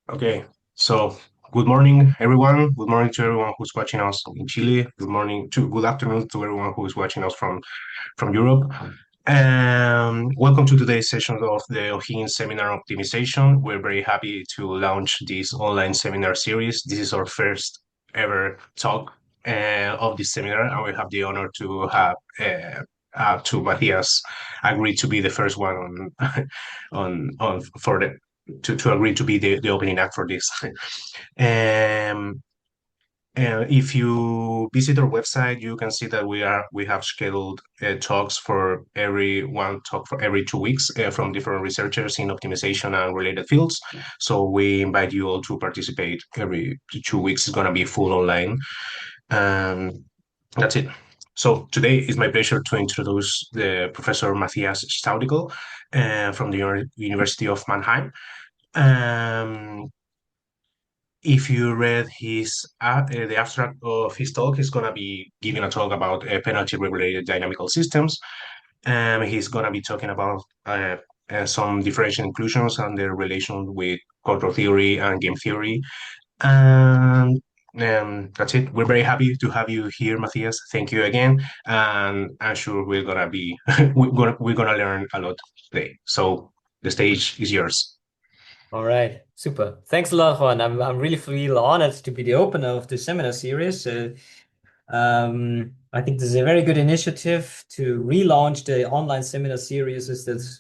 Okay, so good morning, everyone. Good morning to everyone who's watching us in Chile. Good afternoon to everyone who is watching us from Europe. Welcome to today's session of the O'Higgins Seminar Optimization. We're very happy to launch this online seminar series. This is our first ever talk of this seminar, and we have the honor to have to Mathias agree to be the first one on on for the to agree to be the opening act for this. Um, if you visit our website, you can see that we have scheduled talks for every one talk for every 2 weeks from different researchers in optimization and related fields. So we invite you all to participate. Every 2 weeks is going to be full online. Um, that's it. So today is my pleasure to introduce the Professor Mathias Staudigl from the University of Mannheim. Um, if you read the abstract of his talk, he's gonna be giving a talk about penalty-regulated dynamical systems. He's gonna be talking about some differential inclusions and their relation with control theory and game theory. And that's it. We're very happy to have you here, Matthias. Thank you again. And I'm sure we're gonna be we're gonna learn a lot today. So the stage is yours. All right, super. Thanks a lot, Juan. I'm really feel honored to be the opener of the seminar series. I think this is a very good initiative to relaunch the online seminar series that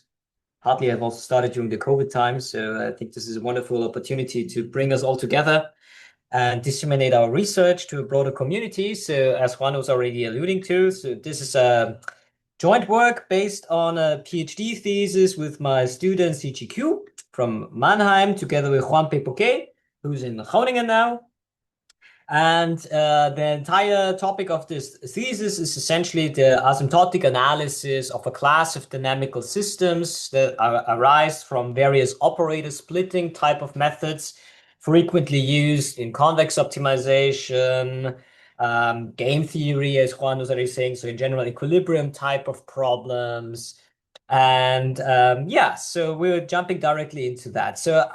partly have also started during the COVID times. So I think this is a wonderful opportunity to bring us all together and disseminate our research to a broader community. So as Juan was already alluding to, so this is a joint work based on a PhD thesis with my student CGQ from Mannheim, together with Juan Pepoque, who's in Groningen now. And the entire topic of this thesis is essentially the asymptotic analysis of a class of dynamical systems that arise from various operator splitting type of methods frequently used in convex optimization, game theory, as Juan was already saying, so in general, equilibrium type of problems. And yeah, so we're jumping directly into that. So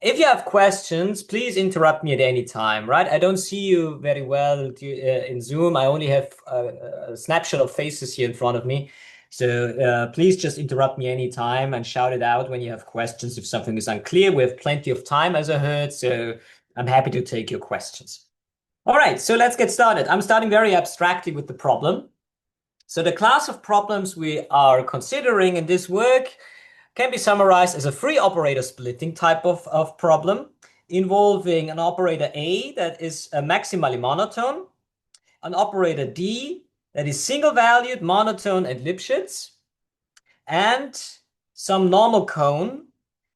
if you have questions, please interrupt me at any time, right? I don't see you very well in Zoom. I only have a snapshot of faces here in front of me. So please just interrupt me anytime and shout it out when you have questions if something is unclear. We have plenty of time, as I heard, so I'm happy to take your questions. All right, so let's get started. I'm starting very abstractly with the problem. So the class of problems we are considering in this work can be summarized as a free operator splitting type of problem involving an operator A that is maximally monotone, an operator D that is single valued, monotone, and Lipschitz, and some normal cone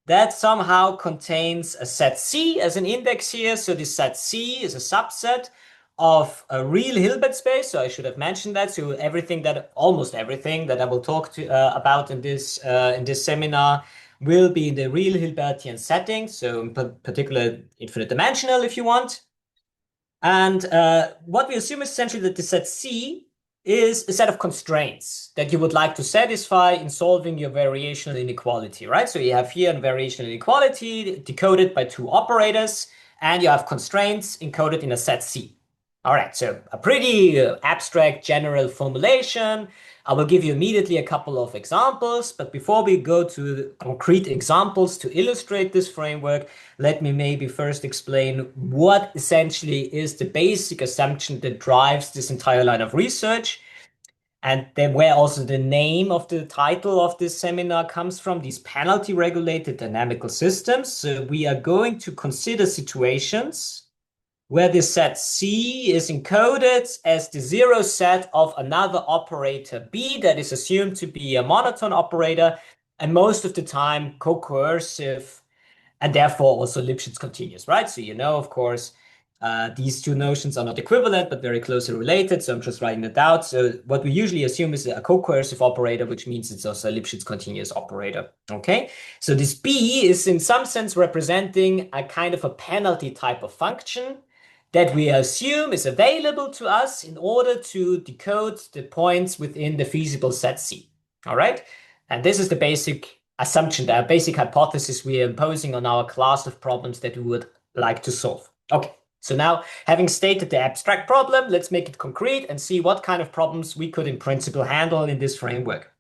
that somehow contains a set C as an index here. So this set C is a subset of a real Hilbert space. So I should have mentioned that. So almost everything that I will talk about in this seminar will be in the real Hilbertian setting. So in particular, infinite dimensional, if you want. And what we assume is essentially that the set C is a set of constraints that you would like to satisfy in solving your variational inequality, right? So you have here a variational inequality decoded by two operators, and you have constraints encoded in a set C. All right, so a pretty abstract general formulation. I will give you immediately a couple of examples, but before we go to concrete examples to illustrate this framework, let me maybe first explain what essentially is the basic assumption that drives this entire line of research, and then where also the name of the title of this seminar comes from, these penalty regulated dynamical systems. So we are going to consider situations where this set C is encoded as the zero set of another operator B that is assumed to be a monotone operator, and most of the time co-coercive, and therefore also Lipschitz continuous, right? So you know, of course, these two notions are not equivalent, but very closely related. So I'm just writing it out. So what we usually assume is a co-coercive operator, which means it's also a Lipschitz continuous operator. Okay. So this B is in some sense representing a kind of a penalty type of function that we assume is available to us in order to decode the points within the feasible set C. All right. And this is the basic assumption, the basic hypothesis we are imposing on our class of problems that we would like to solve. Okay, so now having stated the abstract problem, let's make it concrete and see what kind of problems we could in principle handle in this framework.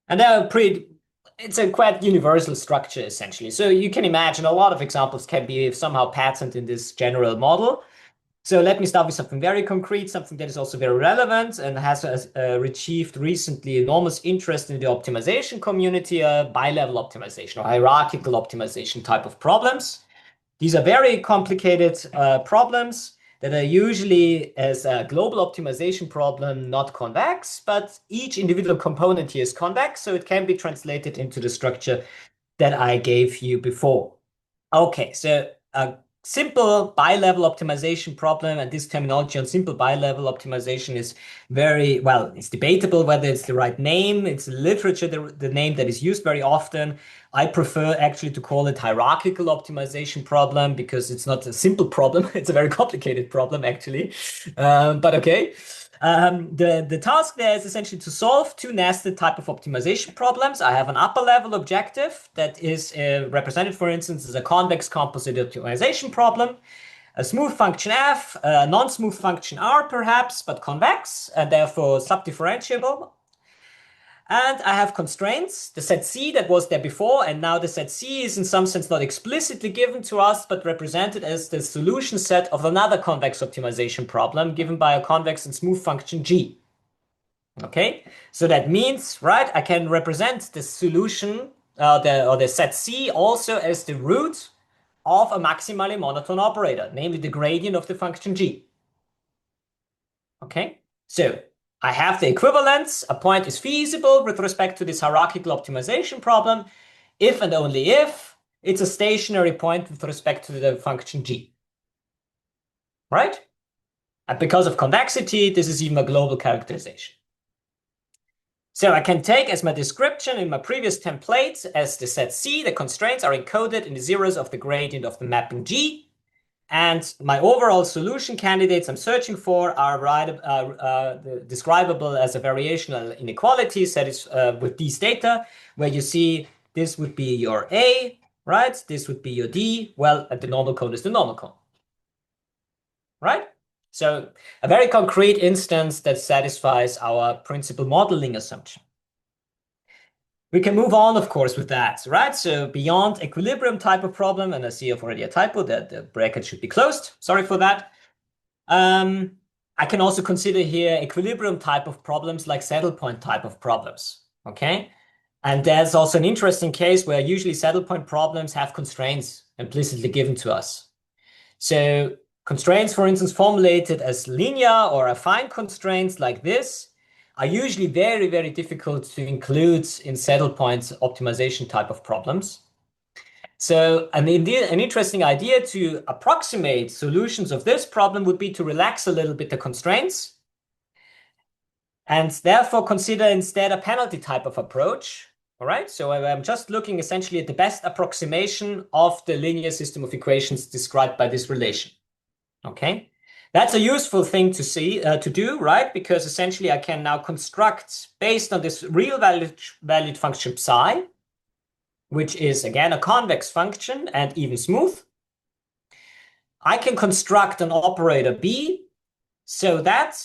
And it's a quite universal structure essentially. So you can imagine a lot of examples can be somehow patterned in this general model. So let me start with something very concrete, something that is also very relevant and has achieved recently enormous interest in the optimization community, bi-level optimization or hierarchical optimization type of problems. These are very complicated problems that are usually as a global optimization problem, not convex, but each individual component here is convex, so it can be translated into the structure that I gave you before. Okay, so a simple bi-level optimization problem, and this terminology on simple bi-level optimization is very, well, it's debatable whether it's the right name. It's literature, the name that is used very often. I prefer actually to call it hierarchical optimization problem because it's not a simple problem. It's a very complicated problem, actually. But okay. The task there is essentially to solve two nested type of optimization problems. I have an upper level objective that is represented, for instance, as a convex composite optimization problem, a smooth function f, a non-smooth function r perhaps, but convex and therefore subdifferentiable. And I have constraints, the set C that was there before, and now the set C is in some sense not explicitly given to us, but represented as the solution set of another convex optimization problem given by a convex and smooth function G. Okay, so that means, right, I can represent the solution, the set C also as the root of a maximally monotone operator, namely the gradient of the function G. Okay, so I have the equivalence. A point is feasible with respect to this hierarchical optimization problem if and only if it's a stationary point with respect to the function G. Right? And because of convexity, this is even a global characterization. So I can take as my description in my previous template as the set C, the constraints are encoded in the zeros of the gradient of the mapping G. And my overall solution candidates I'm searching for are describable as a variational inequality with these data, where you see this would be your A, right? This would be your D. Well, the normal cone is the normal cone, right? So a very concrete instance that satisfies our principal modeling assumption. We can move on, of course, with that, right? So beyond equilibrium type of problem, and I see I've already a typo that the bracket should be closed. Sorry for that. I can also consider here equilibrium type of problems like saddle point type of problems, okay? And there's also an interesting case where usually saddle point problems have constraints implicitly given to us. So constraints, for instance, formulated as linear or affine constraints like this are usually very, very difficult to include in saddle point optimization type of problems. So an interesting idea to approximate solutions of this problem would be to relax a little bit the constraints and therefore consider instead a penalty type of approach. All right, so I'm just looking essentially at the best approximation of the linear system of equations described by this relation. Okay. That's a useful thing to do, right? Because essentially I can now construct based on this real valued function psi, which is again a convex function and even smooth. I can construct an operator B so that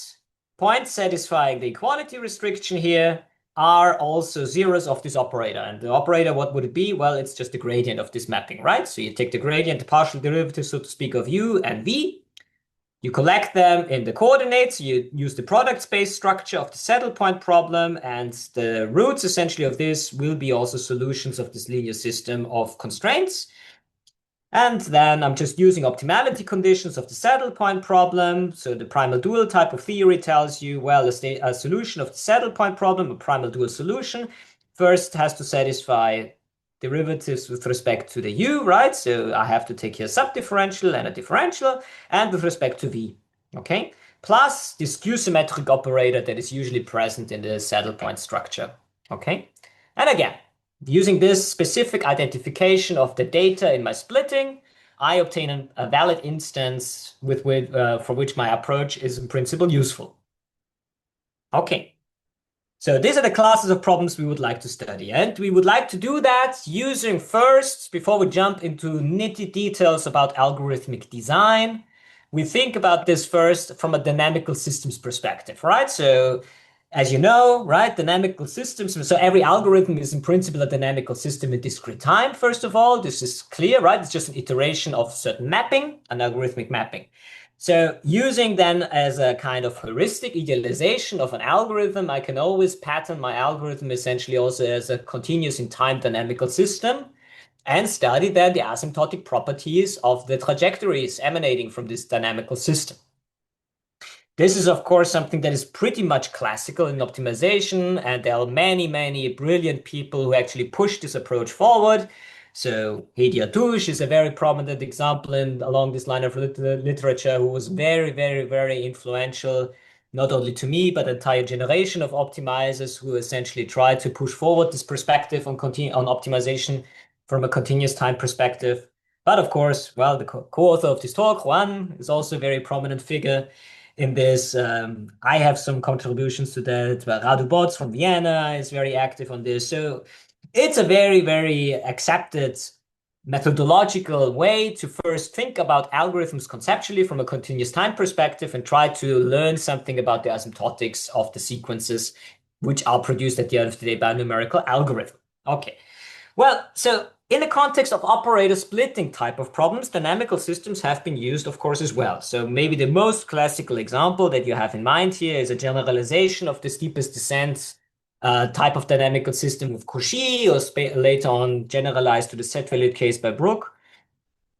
points satisfying the equality restriction here are also zeros of this operator. And the operator, what would it be? Well, it's just the gradient of this mapping, right? So you take the gradient, the partial derivative, so to speak, of u and v. You collect them in the coordinates, you use the product space structure of the saddle point problem, and the roots essentially of this will be also solutions of this linear system of constraints. And then I'm just using optimality conditions of the saddle point problem. So the primal dual type of theory tells you, well, a solution of the saddle point problem, a primal dual solution, first has to satisfy derivatives with respect to the u, right? So I have to take here a subdifferential and a differential, and with respect to v, okay? Plus this skew-symmetric operator that is usually present in the saddle point structure, okay? And again, using this specific identification of the data in my splitting, I obtain a valid instance for which my approach is in principle useful. Okay. So these are the classes of problems we would like to study. And we would like to do that using first, before we jump into nitty details about algorithmic design, we think about this first from a dynamical systems perspective, right? So as you know, right, dynamical systems, so every algorithm is in principle a dynamical system in discrete time, first of all. This is clear, right? It's just an iteration of certain mapping, an algorithmic mapping. So using then as a kind of heuristic idealization of an algorithm, I can always pattern my algorithm essentially also as a continuous in time dynamical system and study then the asymptotic properties of the trajectories emanating from this dynamical system. This is, of course, something that is pretty much classical in optimization, and there are many, many brilliant people who actually push this approach forward. So Hedi Yardouch is a very prominent example along this line of literature, who was very, very, very influential, not only to me, but an entire generation of optimizers who essentially tried to push forward this perspective on optimization from a continuous time perspective. But of course, well, the co-author of this talk, Juan, is also a very prominent figure in this. I have some contributions to that. Radu Bots from Vienna is very active on this. So it's a very, very accepted methodological way to first think about algorithms conceptually from a continuous time perspective and try to learn something about the asymptotics of the sequences which are produced at the end of the day by a numerical algorithm. Okay. Well, so in the context of operator splitting type of problems, dynamical systems have been used, of course, as well. So maybe the most classical example that you have in mind here is a generalization of the steepest descent type of dynamical system with Cauchy, or later on generalized to the set-valued case by Brooke,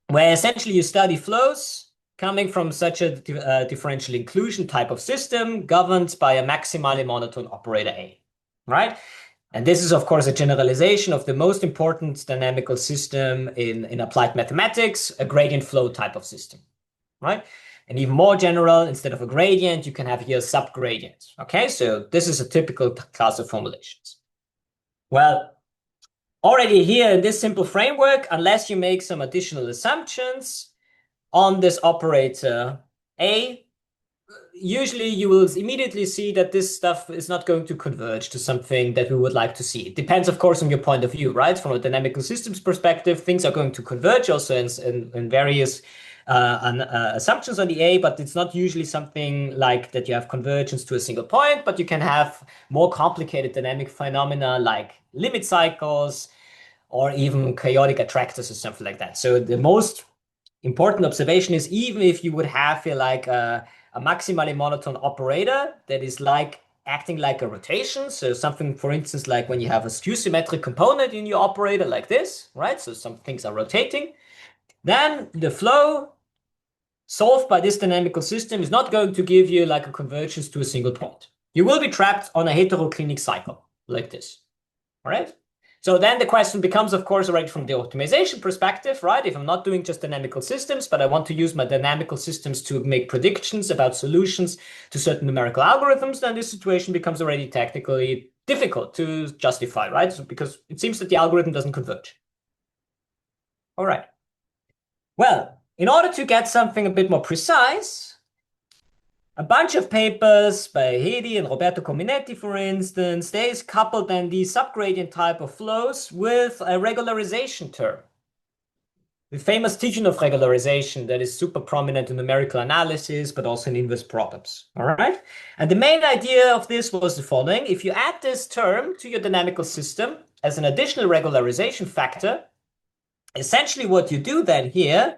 where essentially you study flows coming from such a differential inclusion type of system governed by a maximally monotone operator A, right? And this is, of course, a generalization of the most important dynamical system in applied mathematics, a gradient flow type of system, right? And even more general, instead of a gradient, you can have here subgradients. Okay, so this is a typical class of formulations. Well, already here in this simple framework, unless you make some additional assumptions on this operator A, usually you will immediately see that this stuff is not going to converge to something that we would like to see. It depends, of course, on your point of view, right? From a dynamical systems perspective, things are going to converge also in various assumptions on the A, but it's not usually something like that you have convergence to a single point, but you can have more complicated dynamic phenomena like limit cycles or even chaotic attractors or something like that. So the most important observation is even if you would have like a maximally monotone operator that is like acting like a rotation. So something, for instance, like when you have a skew symmetric component in your operator like this, right? So some things are rotating. Then the flow solved by this dynamical system is not going to give you like a convergence to a single point. You will be trapped on a heteroclinic cycle like this, all right? So then the question becomes, of course, already from the optimization perspective, right? If I'm not doing just dynamical systems, but I want to use my dynamical systems to make predictions about solutions to certain numerical algorithms, then this situation becomes already technically difficult to justify, right? So because it seems that the algorithm doesn't converge. All right. Well, in order to get something a bit more precise, a bunch of papers by Hedi and Roberto Cominetti, for instance, they coupled then these subgradient type of flows with a regularization term. The famous Tikhonov regularization that is super prominent in numerical analysis, but also in inverse problems. All right. And the main idea of this was the following. If you add this term to your dynamical system as an additional regularization factor, essentially what you do then here,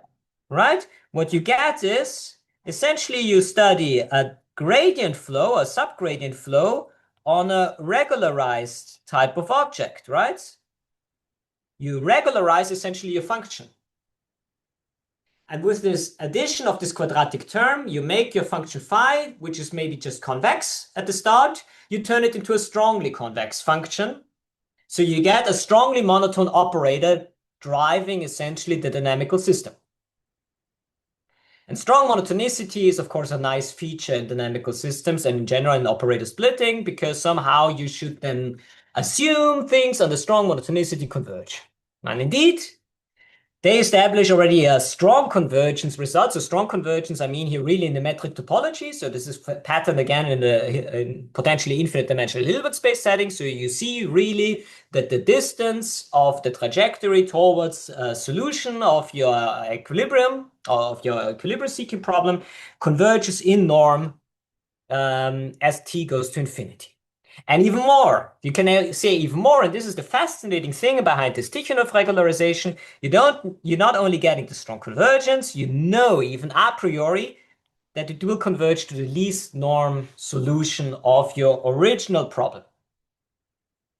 right? What you get is essentially you study a gradient flow, a subgradient flow on a regularized type of object, right? You regularize essentially your function. And with this addition of this quadratic term, you make your function phi, which is maybe just convex at the start, you turn it into a strongly convex function. So you get a strongly monotone operator driving essentially the dynamical system. And strong monotonicity is, of course, a nice feature in dynamical systems and in general in operator splitting, because somehow you should then assume things under strong monotonicity converge. And indeed, they establish already a strong convergence result. So strong convergence, I mean here really in the metric topology. So this is patterned again in potentially infinite dimensional Hilbert space setting. So you see really that the distance of the trajectory towards a solution of your equilibrium, of your equilibrium seeking problem, converges in norm as t goes to infinity. And even more, you can say even more, and this is the fascinating thing behind this Tikhonov regularization. You're not only getting the strong convergence, you know even a priori that it will converge to the least norm solution of your original problem.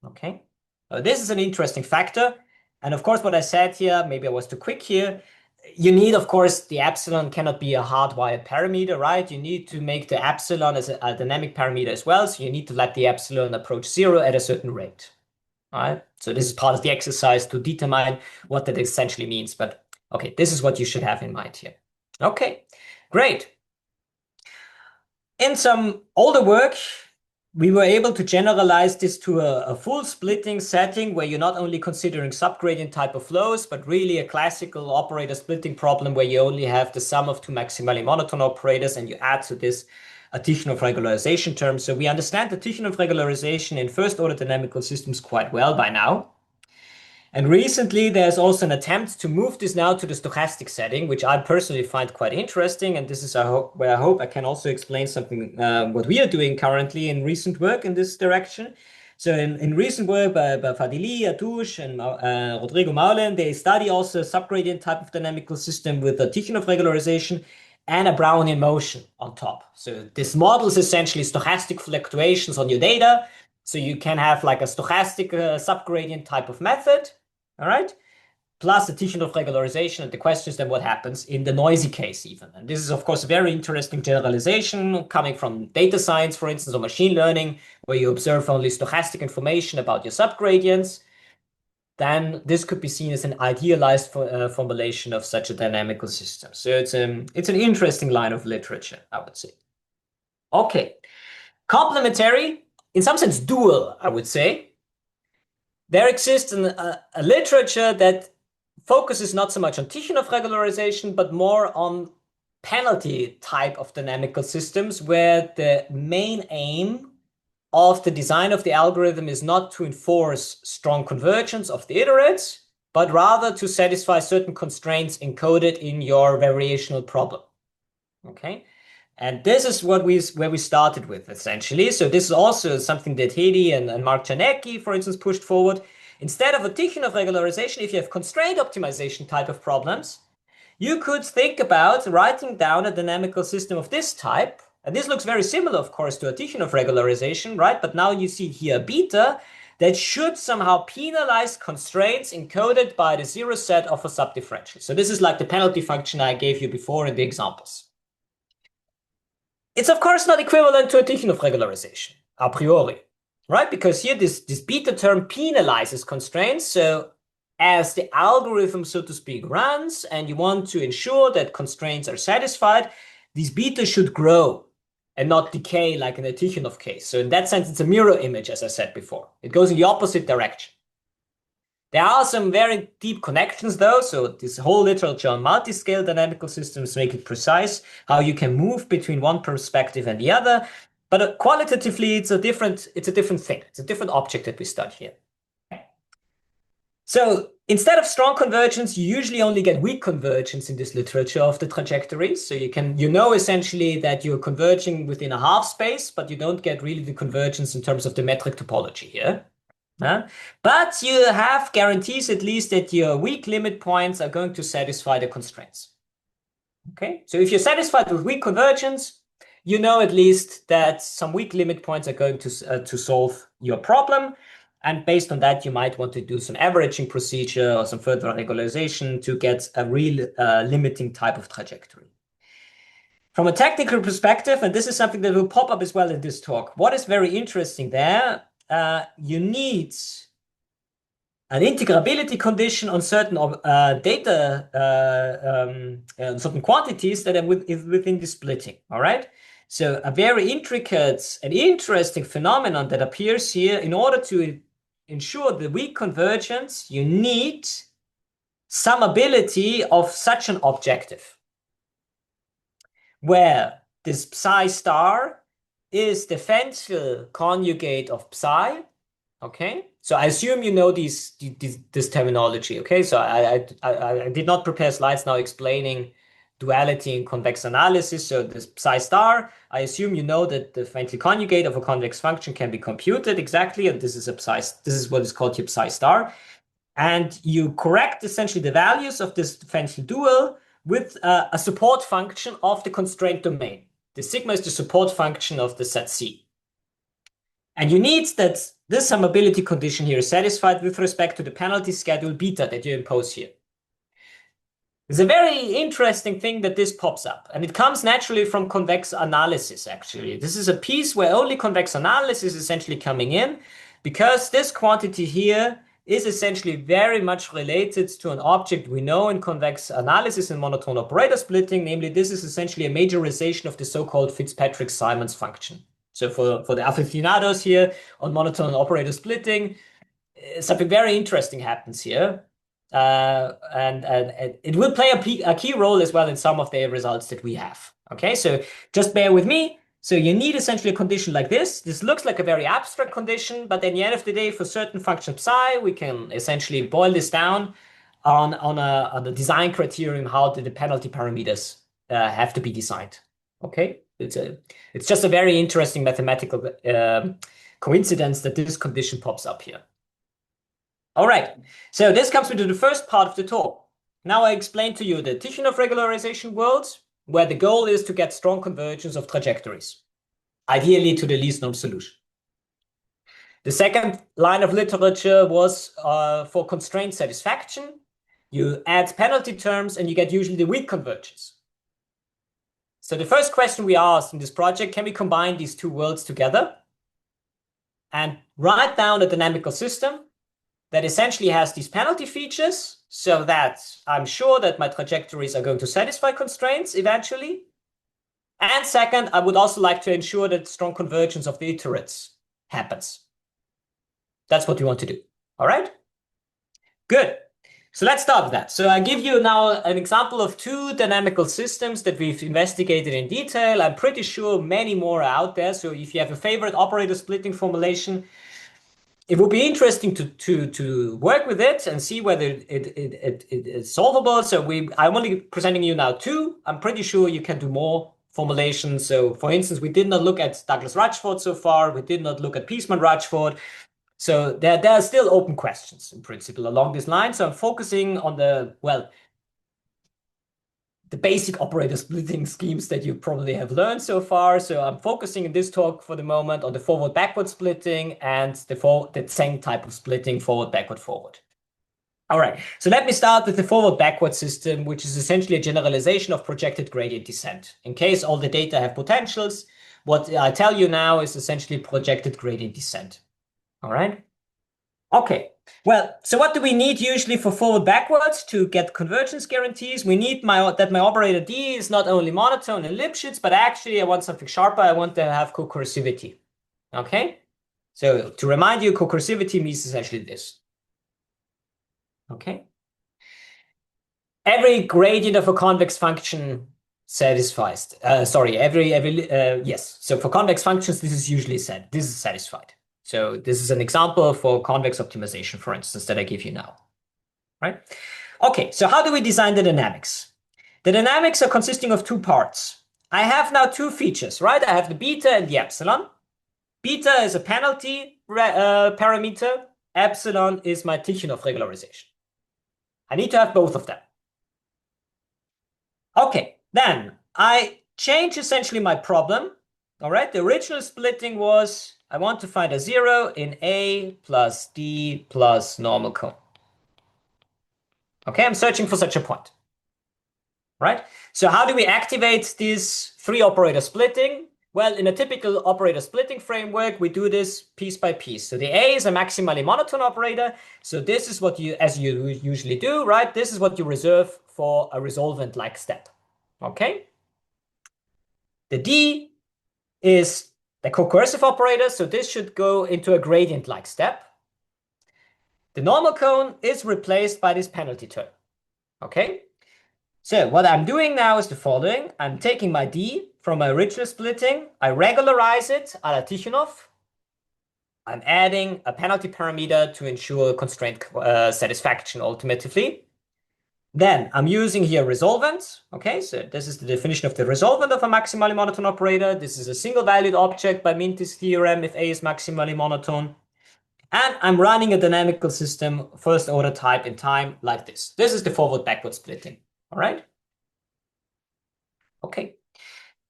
Okay, this is an interesting factor. And of course, what I said here, maybe I was too quick here. You need, of course, the epsilon cannot be a hardwired parameter, right? You need to make the epsilon as a dynamic parameter as well. So you need to let the epsilon approach 0 at a certain rate, right? So this is part of the exercise to determine what that essentially means. But okay, this is what you should have in mind here. Okay, great. In some older work, we were able to generalize this to a full splitting setting where you're not only considering subgradient type of flows, but really a classical operator splitting problem where you only have the sum of two maximally monotone operators and you add to this a Tikhonov regularization term. So we understand the Tikhonov regularization in first order dynamical systems quite well by now. And recently, there's also an attempt to move this now to the stochastic setting, which I personally find quite interesting. And this is where I hope I can also explain something, what we are doing currently in recent work in this direction. So in recent work by Fadili, Atouche, and Rodrigo Maulen, they study also a subgradient type of dynamical system with a Tikhonov regularization and a Brownian motion on top. So this models essentially stochastic fluctuations on your data. So you can have like a stochastic subgradient type of method. All right, plus the Tikhonov regularization, and the question is then what happens in the noisy case even. And this is, of course, a very interesting generalization coming from data science, for instance, or machine learning, where you observe only stochastic information about your subgradients. Then this could be seen as an idealized formulation of such a dynamical system. So it's an interesting line of literature, I would say. Okay, complementary, in some sense dual, I would say. There exists a literature that focuses not so much on Tikhonov regularization, but more on penalty type of dynamical systems, where the main aim of the design of the algorithm is not to enforce strong convergence of the iterates, but rather to satisfy certain constraints encoded in your variational problem. Okay. And this is where we started with, essentially. So this is also something that Hedi and Mark Czarnecki, for instance, pushed forward. Instead of a Tikhonov regularization, if you have constraint optimization type of problems, you could think about writing down a dynamical system of this type. And this looks very similar, of course, to a Tikhonov regularization, right? But now you see here beta that should somehow penalize constraints encoded by the zero set of a subdifferential. So this is like the penalty function I gave you before in the examples. It's of course not equivalent to a Tikhonov regularization, a priori, right? Because here this beta term penalizes constraints. So as the algorithm, so to speak, runs and you want to ensure that constraints are satisfied, these beta should grow and not decay like in the Tikhonov case. So in that sense, it's a mirror image, as I said before. It goes in the opposite direction. There are some very deep connections though, so this whole literature on multi-scale dynamical systems make it precise how you can move between one perspective and the other, but qualitatively it's a different thing. It's a different object that we study here. So instead of strong convergence, you usually only get weak convergence in this literature of the trajectories. So you know essentially that you're converging within a half space, but you don't get really the convergence in terms of the metric topology here. But you have guarantees at least that your weak limit points are going to satisfy the constraints. Okay, so if you're satisfied with weak convergence, you know at least that some weak limit points are going to solve your problem. And based on that, you might want to do some averaging procedure or some further regularization to get a real limiting type of trajectory. From a technical perspective, and this is something that will pop up as well in this talk, what is very interesting there, you need an integrability condition on certain data, certain quantities that are within the splitting, all right? So a very intricate and interesting phenomenon that appears here. In order to ensure the weak convergence, you need summability of such an objective, where this psi star is the Fenchel conjugate of psi. Okay, so I assume you know this terminology. Okay, so I did not prepare slides now explaining duality in convex analysis. So this psi star, I assume you know that the Fenchel conjugate of a convex function can be computed exactly, and this is a psi. This is what is called your psi star, and you correct essentially the values of this Fenchel dual with a support function of the constraint domain. The sigma is the support function of the set C. And you need that this summability condition here is satisfied with respect to the penalty schedule beta that you impose here. It's a very interesting thing that this pops up, and it comes naturally from convex analysis, actually. This is a piece where only convex analysis is essentially coming in, because this quantity here is essentially very much related to an object we know in convex analysis and monotone operator splitting. Namely, this is essentially a majorization of the so-called Fitzpatrick-Simons function. So for the aficionados here on monotone operator splitting, something very interesting happens here. And it will play a key role as well in some of the results that we have. Okay, so just bear with me. So you need essentially a condition like this. This looks like a very abstract condition, but at the end of the day, for certain function psi, we can essentially boil this down on a design criterion how the penalty parameters have to be designed. Okay, it's just a very interesting mathematical coincidence that this condition pops up here. All right, so this comes into the first part of the talk. Now I explained to you the Tikhonov regularization world, where the goal is to get strong convergence of trajectories, ideally to the least norm solution. The second line of literature was for constraint satisfaction. You add penalty terms and you get usually the weak convergence. So the first question we asked in this project, can we combine these two worlds together and write down a dynamical system that essentially has these penalty features so that I'm sure that my trajectories are going to satisfy constraints eventually. And second, I would also like to ensure that strong convergence of the iterates happens. That's what we want to do. All right? Good. So let's start with that. So I give you now an example of two dynamical systems that we've investigated in detail. I'm pretty sure many more are out there. So if you have a favorite operator splitting formulation, it would be interesting to work with it and see whether it's solvable. So I'm only presenting you now two. I'm pretty sure you can do more formulations. So for instance, we did not look at Douglas-Rutchford so far. We did not look at Piesman-Rutchford. So there are still open questions in principle along this line. So I'm focusing on the basic operator splitting schemes that you probably have learned so far. So I'm focusing in this talk for the moment on the forward-backward splitting and the same type of splitting forward, backward, forward. All right, so let me start with the forward-backward system, which is essentially a generalization of projected gradient descent. In case all the data have potentials, what I tell you now is essentially projected gradient descent. All right. Okay. Well, so what do we need usually for forward backwards to get convergence guarantees? We need that my operator D is not only monotone and Lipschitz, but actually I want something sharper. I want to have co-cursivity. Okay. So to remind you, co-cursivity means essentially this. Okay. Every gradient of a convex function satisfies. Yes. So for convex functions, this is usually said. This is satisfied. So this is an example for convex optimization, for instance, that I give you now, right? Okay, so how do we design the dynamics? The dynamics are consisting of two parts. I have now two features, right? I have the beta and the epsilon. Beta is a penalty parameter. Epsilon is my Tikhonov regularization. I need to have both of them. Okay, then I change essentially my problem. All right, the original splitting was I want to find a zero in A plus D plus normal cone. Okay, I'm searching for such a point. Right? So how do we activate this three operator splitting? Well, in a typical operator splitting framework, we do this piece by piece. So the A is a maximally monotone operator. So this is what you, as you usually do, right? This is what you reserve for a resolvent-like step. Okay? The D is the co-cursive operator, so this should go into a gradient-like step. The normal cone is replaced by this penalty term. Okay. So what I'm doing now is the following. I'm taking my D from my original splitting. I regularize it a la Tikhonov. I'm adding a penalty parameter to ensure constraint satisfaction ultimately. Then I'm using here resolvent. Okay, so this is the definition of the resolvent of a maximally monotone operator. This is a single valued object by Minty's theorem if A is maximally monotone. And I'm running a dynamical system, first order type in time like this. This is the forward backward splitting. All right. Okay.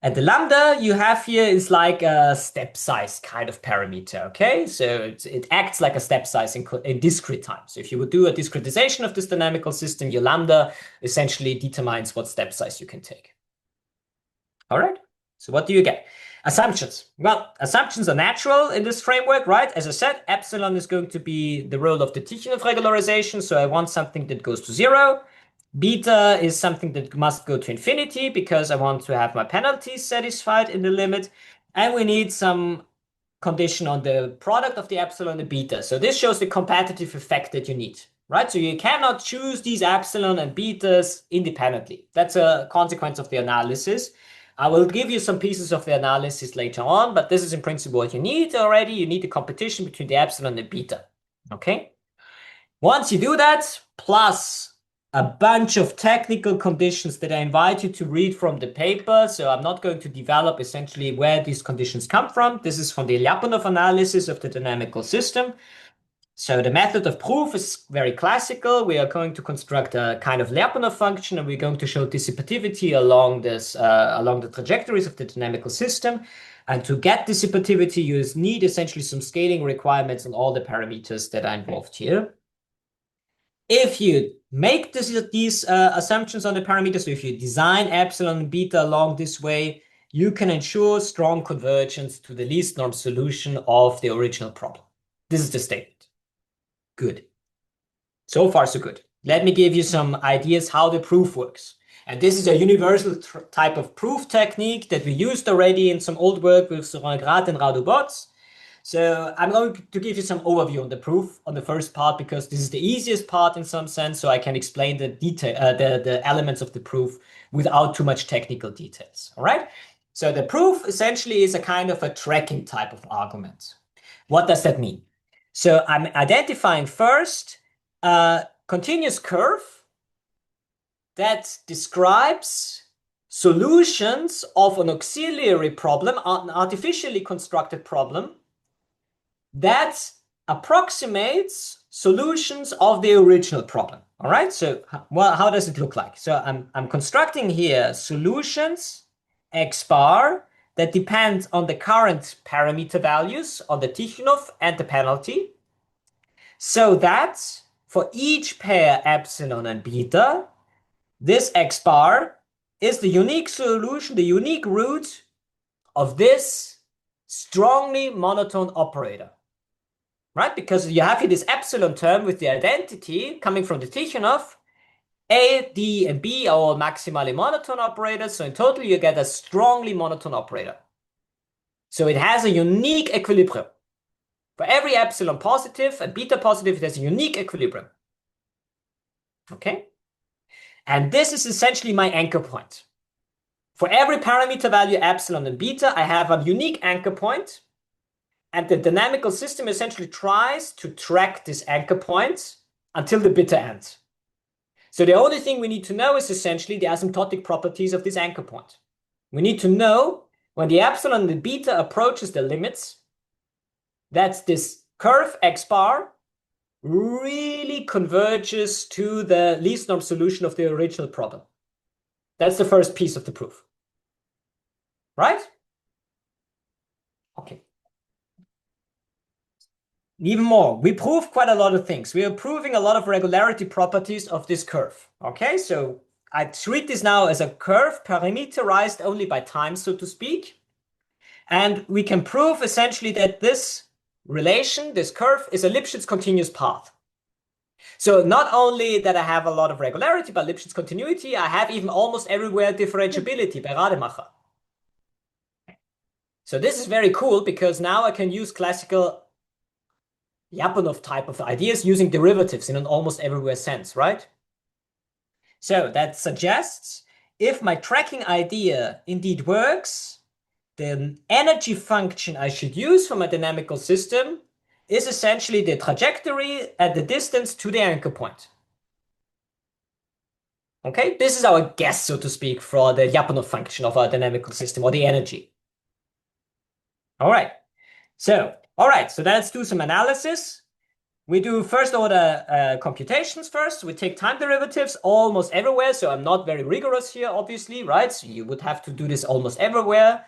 And the lambda you have here is like a step size kind of parameter, okay? So it acts like a step size in discrete time. So if you would do a discretization of this dynamical system, your lambda essentially determines what step size you can take. All right, so what do you get? Assumptions. Well, assumptions are natural in this framework, right? As I said, epsilon is going to be the role of the Tikhonov regularization, so I want something that goes to 0. Beta is something that must go to infinity because I want to have my penalties satisfied in the limit. And we need some condition on the product of the epsilon and beta. So this shows the competitive effect that you need, right? So you cannot choose these epsilon and betas independently. That's a consequence of the analysis. I will give you some pieces of the analysis later on, but this is in principle what you need already. You need the competition between the epsilon and beta, okay? Once you do that, plus a bunch of technical conditions that I invite you to read from the paper. So I'm not going to develop essentially where these conditions come from. This is from the Lyapunov analysis of the dynamical system. So the method of proof is very classical. We are going to construct a kind of Lyapunov function, and we're going to show dissipativity along this along the trajectories of the dynamical system. And to get dissipativity, you need essentially some scaling requirements on all the parameters that are involved here. If you make these assumptions on the parameters, so if you design epsilon and beta along this way, you can ensure strong convergence to the least norm solution of the original problem. This is the statement. Good. So far, so good. Let me give you some ideas how the proof works. And this is a universal type of proof technique that we used already in some old work with Sorin-Grad and Radu-Botz. So I'm going to give you some overview on the proof on the first part because this is the easiest part in some sense, so I can explain the detail, the elements of the proof without too much technical details. All right. So the proof essentially is a kind of a tracking type of argument. What does that mean? So I'm identifying first a continuous curve that describes solutions of an auxiliary problem, an artificially constructed problem that approximates solutions of the original problem. All right, so well, how does it look like? So I'm constructing here solutions x bar that depend on the current parameter values on the Tikhonov and the penalty, so that for each pair epsilon and beta, this x bar is the unique solution, the unique root of this strongly monotone operator. Right? Because you have here this epsilon term with the identity coming from the Tikhonov. A, D, and B are all maximally monotone operators. So in total, you get a strongly monotone operator. So it has a unique equilibrium. For every epsilon positive and beta positive, it has a unique equilibrium. Okay? And this is essentially my anchor point. For every parameter value epsilon and beta, I have a unique anchor point. And the dynamical system essentially tries to track this anchor point until the bitter end. So the only thing we need to know is essentially the asymptotic properties of this anchor point. We need to know when the epsilon and the beta approaches the limits, that this curve x bar really converges to the least norm solution of the original problem. That's the first piece of the proof. Right? Okay. Even more, we prove quite a lot of things. We are proving a lot of regularity properties of this curve. Okay, so I treat this now as a curve parameterized only by time, so to speak. And we can prove essentially that this relation, this curve, is a Lipschitz continuous path. So not only that I have a lot of regularity by Lipschitz continuity, I have even almost everywhere differentiability by Rademacher. So this is very cool because now I can use classical Lyapunov type of ideas using derivatives in an almost everywhere sense, right? So that suggests if my tracking idea indeed works, the energy function I should use for my dynamical system is essentially the trajectory at the distance to the anchor point. Okay, this is our guess, so to speak, for the Lyapunov function of our dynamical system, or the energy. All right, so let's do some analysis. We do first order computations first. We take time derivatives almost everywhere. So I'm not very rigorous here, obviously, right? So you would have to do this almost everywhere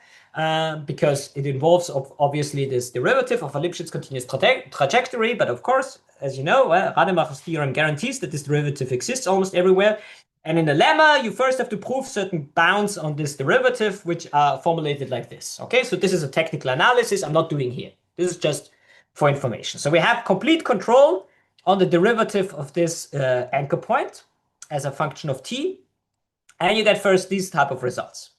because it involves obviously this derivative of a Lipschitz continuous trajectory. But of course, as you know, Rademacher's theorem guarantees that this derivative exists almost everywhere. And in the lemma, you first have to prove certain bounds on this derivative, which are formulated like this. Okay, so this is a technical analysis I'm not doing here. This is just for information. So we have complete control on the derivative of this anchor point as a function of t, and you get first these type of results.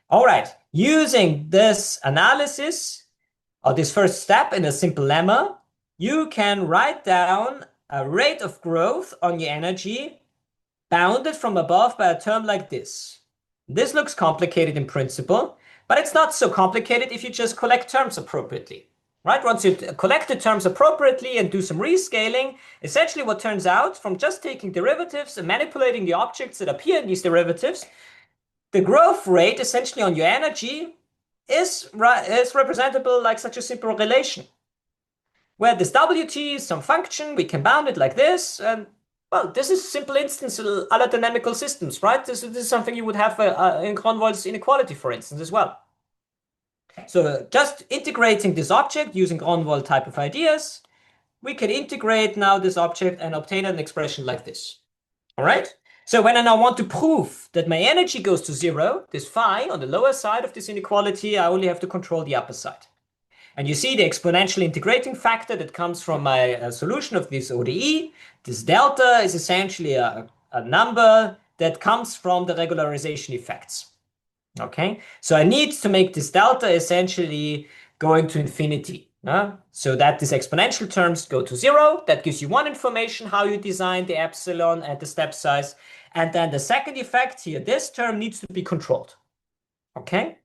All right, using this analysis, or this first step in a simple lemma, you can write down a rate of growth on your energy bounded from above by a term like this. This looks complicated in principle, but it's not so complicated if you just collect terms appropriately. Right? Once you collect the terms appropriately and do some rescaling, essentially what turns out from just taking derivatives and manipulating the objects that appear in these derivatives, the growth rate essentially on your energy is representable like such a simple relation. Where this Wt is some function, we can bound it like this, and well, this is a simple instance of other dynamical systems, right? This is something you would have in Gronwald's inequality, for instance, as well. So just integrating this object using Gronwald type of ideas, we can integrate now this object and obtain an expression like this. All right? So when I now want to prove that my energy goes to zero, this phi on the lower side of this inequality, I only have to control the upper side. And you see the exponential integrating factor that comes from my solution of this ODE. This delta is essentially a number that comes from the regularization effects. Okay, so I need to make this delta essentially going to infinity, so that these exponential terms go to zero. That gives you one information, how you design the epsilon and the step size. And then the second effect here, this term needs to be controlled. Okay,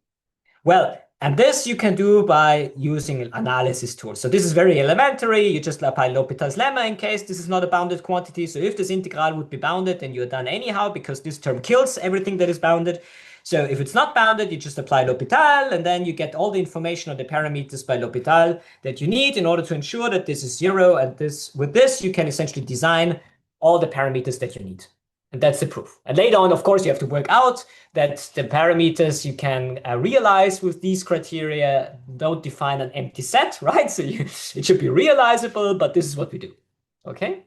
well, and this you can do by using an analysis tool. So this is very elementary. You just apply L'Hopital's lemma in case this is not a bounded quantity. So if this integral would be bounded, then you're done anyhow because this term kills everything that is bounded. So if it's not bounded, you just apply L'Hopital, and then you get all the information on the parameters by L'Hopital that you need in order to ensure that this is zero. And with this, you can essentially design all the parameters that you need. And that's the proof. And later on, of course, you have to work out that the parameters you can realize with these criteria don't define an empty set, right? So it should be realizable, but this is what we do. Okay?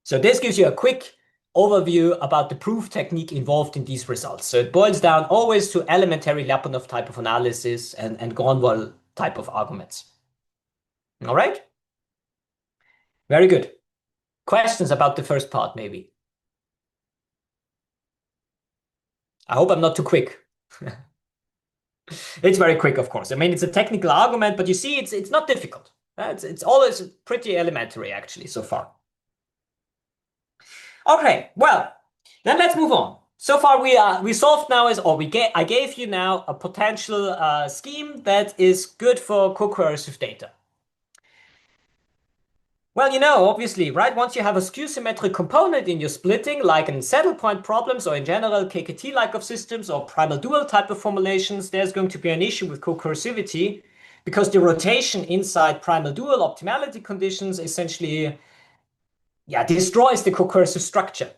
So this gives you a quick overview about the proof technique involved in these results. So it boils down always to elementary Lyapunov type of analysis and Gronwald type of arguments. All right? Very good. Questions about the first part, maybe? I hope I'm not too quick. It's very quick, of course. I mean, it's a technical argument, but you see, it's not difficult. It's always pretty elementary, actually, so far. Okay, well, then let's move on. So far, we solved now I gave you now a potential scheme that is good for co-coercive data. Well, you know, obviously, right? Once you have a skew-symmetric component in your splitting, like in saddle point problems or in general KKT-like of systems or primal dual type of formulations, there's going to be an issue with co-coercivity because the rotation inside primal dual optimality conditions essentially destroys the co-coercive structure.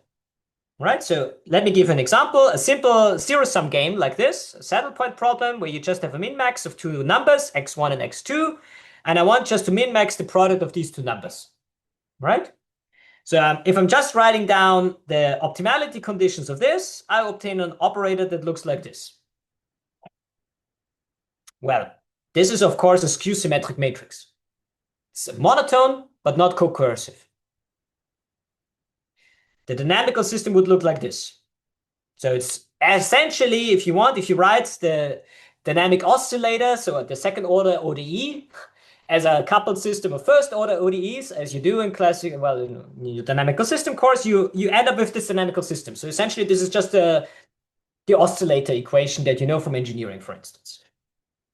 Right, so let me give an example, a simple zero-sum game like this, a saddle point problem where you just have a min-max of two numbers, x1 and x2, and I want just to min-max the product of these two numbers, right? So if I'm just writing down the optimality conditions of this, I obtain an operator that looks like this. Well, this is of course a skew-symmetric matrix. It's monotone, but not co-coercive. The dynamical system would look like this. So it's essentially, if you write the dynamic oscillator, so the second order ODE, as a coupled system of first order ODEs, as you do in classic, well, in your dynamical system course, you end up with this dynamical system. So essentially, this is just the oscillator equation that you know from engineering, for instance.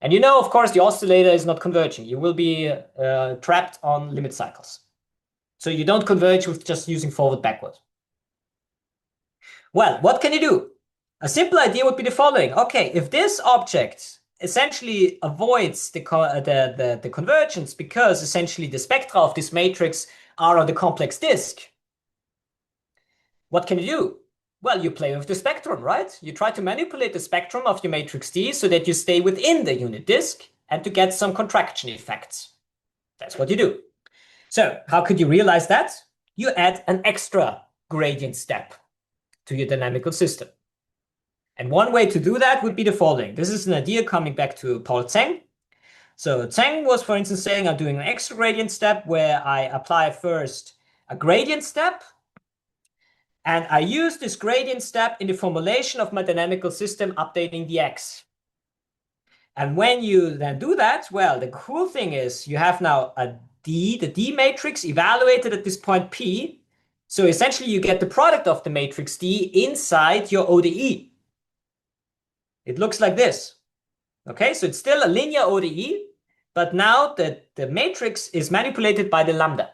And you know, of course, the oscillator is not converging. You will be trapped on limit cycles. So you don't converge with just using forward backward. Well, what can you do? A simple idea would be the following. Okay, if this object essentially avoids the convergence because essentially the spectra of this matrix are on the complex disk, what can you do? Well, you play with the spectrum, right? You try to manipulate the spectrum of your matrix D so that you stay within the unit disk and to get some contraction effects. That's what you do. So how could you realize that? You add an extra gradient step to your dynamical system. And one way to do that would be the following. This is an idea coming back to Paul Zeng. So Zeng was, for instance, saying I'm doing an extra gradient step where I apply first a gradient step, and I use this gradient step in the formulation of my dynamical system, updating the X. And when you then do that, well, the cool thing is you have now a D, the D matrix evaluated at this point P. So essentially you get the product of the matrix D inside your ODE. It looks like this. Okay, so it's still a linear ODE, but now the matrix is manipulated by the lambda.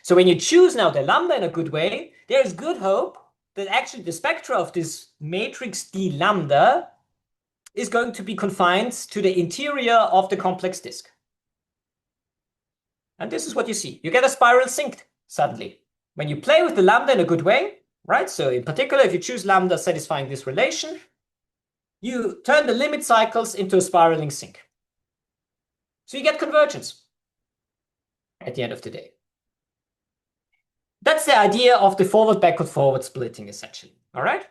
So when you choose now the lambda in a good way, there is good hope that actually the spectra of this matrix D lambda is going to be confined to the interior of the complex disk. And this is what you see. You get a spiral synced suddenly. When you play with the lambda in a good way, right? So in particular, if you choose lambda satisfying this relation, you turn the limit cycles into a spiraling sync. So you get convergence at the end of the day. That's the idea of the forward, backward, forward splitting, essentially. All right.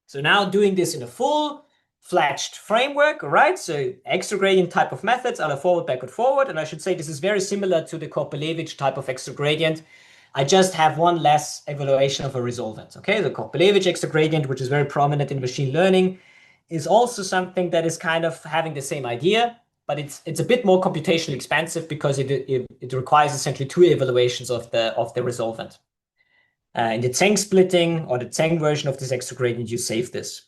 So now doing this in a full-fledged framework, all right? So extra gradient type of methods are the forward, backward, forward. And I should say this is very similar to the Korpelevich type of extra gradient. I just have one less evaluation of a resolvent. Okay, the Korpelevich extra gradient, which is very prominent in machine learning, is also something that is kind of having the same idea, but it's a bit more computationally expensive because it requires essentially two evaluations of the resolvent. In the Zeng splitting or the Zeng version of this extra gradient, you save this.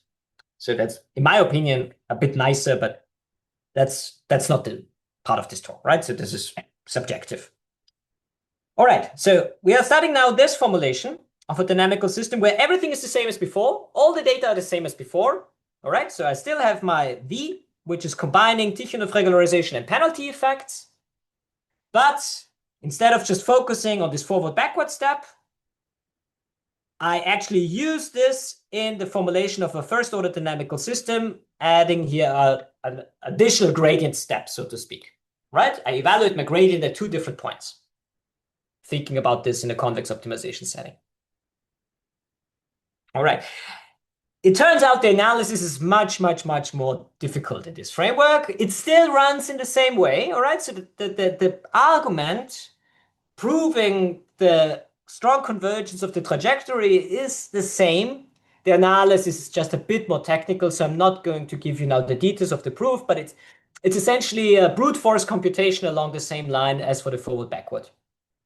So that's, in my opinion, a bit nicer, but that's not the part of this talk, right? So this is subjective. All right, so we are starting now this formulation of a dynamical system where everything is the same as before. All the data are the same as before. All right, so I still have my V, which is combining Tikhonov regularization and penalty effects. But instead of just focusing on this forward-backward step, I actually use this in the formulation of a first-order dynamical system, adding here an additional gradient step, so to speak. Right? I evaluate my gradient at two different points, thinking about this in a convex optimization setting. All right. It turns out the analysis is much, much, much more difficult in this framework. It still runs in the same way, all right? So the argument proving the strong convergence of the trajectory is the same. The analysis is just a bit more technical, so I'm not going to give you now the details of the proof, but it's essentially a brute force computation along the same line as for the forward-backward,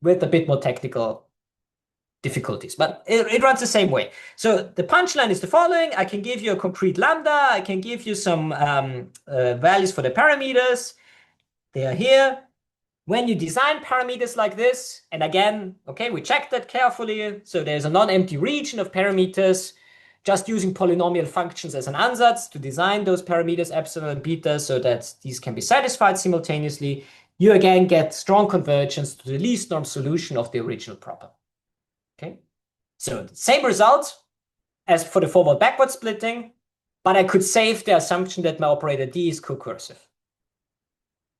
with a bit more technical difficulties, but it runs the same way. So the punchline is the following. I can give you a concrete lambda. I can give you some values for the parameters. They are here. When you design parameters like this, and again, okay, we checked that carefully. So there's a non-empty region of parameters, just using polynomial functions as an ansatz to design those parameters epsilon and beta so that these can be satisfied simultaneously. You again get strong convergence to the least norm solution of the original problem. Okay, so the same result as for the forward-backward splitting, but I could save the assumption that my operator D is co-cursive.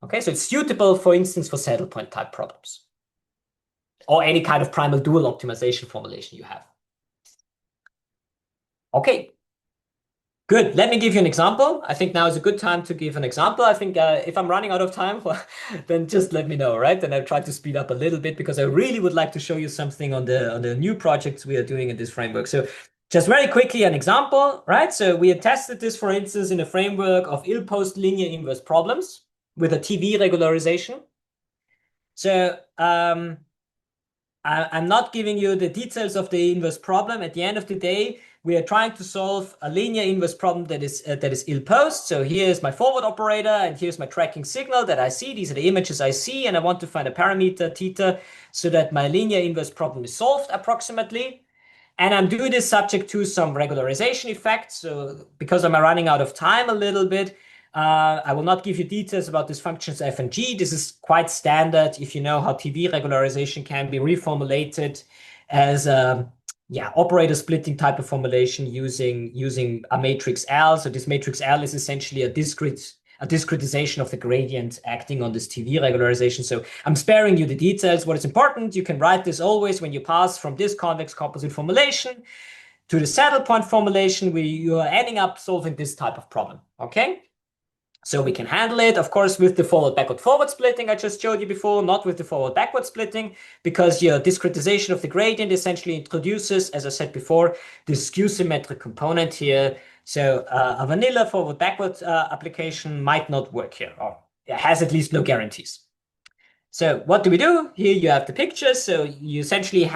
Okay, so it's suitable, for instance, for saddle point type problems or any kind of primal dual optimization formulation you have. Okay, good. Let me give you an example. I think now is a good time to give an example. I think if I'm running out of time, then just let me know, right? Then I'll try to speed up a little bit because I really would like to show you something on the new projects we are doing in this framework. So just very quickly, an example, right? So we had tested this, for instance, in a framework of ill-post linear inverse problems with a TV regularization. So I'm not giving you the details of the inverse problem. At the end of the day, we are trying to solve a linear inverse problem that is ill-posed. So here's my forward operator, and here's my tracking signal that I see. These are the images I see, and I want to find a parameter theta so that my linear inverse problem is solved approximately. And I'm doing this subject to some regularization effects. So because I'm running out of time a little bit, I will not give you details about these functions f and g. This is quite standard if you know how TV regularization can be reformulated as a operator splitting type of formulation using a matrix L. So this matrix L is essentially a discretization of the gradient acting on this TV regularization. So I'm sparing you the details. What is important, you can write this always when you pass from this convex composite formulation to the saddle point formulation, where you are ending up solving this type of problem. Okay? So we can handle it, of course, with the forward splitting I just showed you before, not with the forward-backward splitting, because your discretization of the gradient essentially introduces, as I said before, this skew symmetric component here. So a vanilla forward-backward application might not work here, or it has at least no guarantees. So what do we do? Here you have the pictures. So you essentially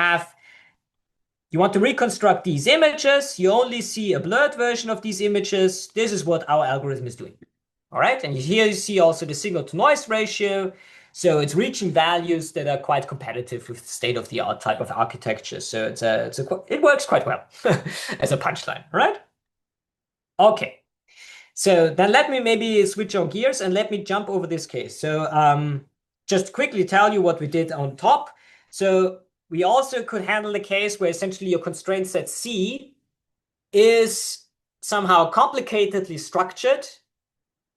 you want to reconstruct these images. You only see a blurred version of these images. This is what our algorithm is doing. All right, and here you see also the signal to noise ratio. So it's reaching values that are quite competitive with state-of-the-art type of architecture. So it works quite well as a punchline, right? Okay, so then let me maybe switch on gears and let me jump over this case. So just quickly tell you what we did on top. So we also could handle the case where essentially your constraint set C is somehow complicatedly structured,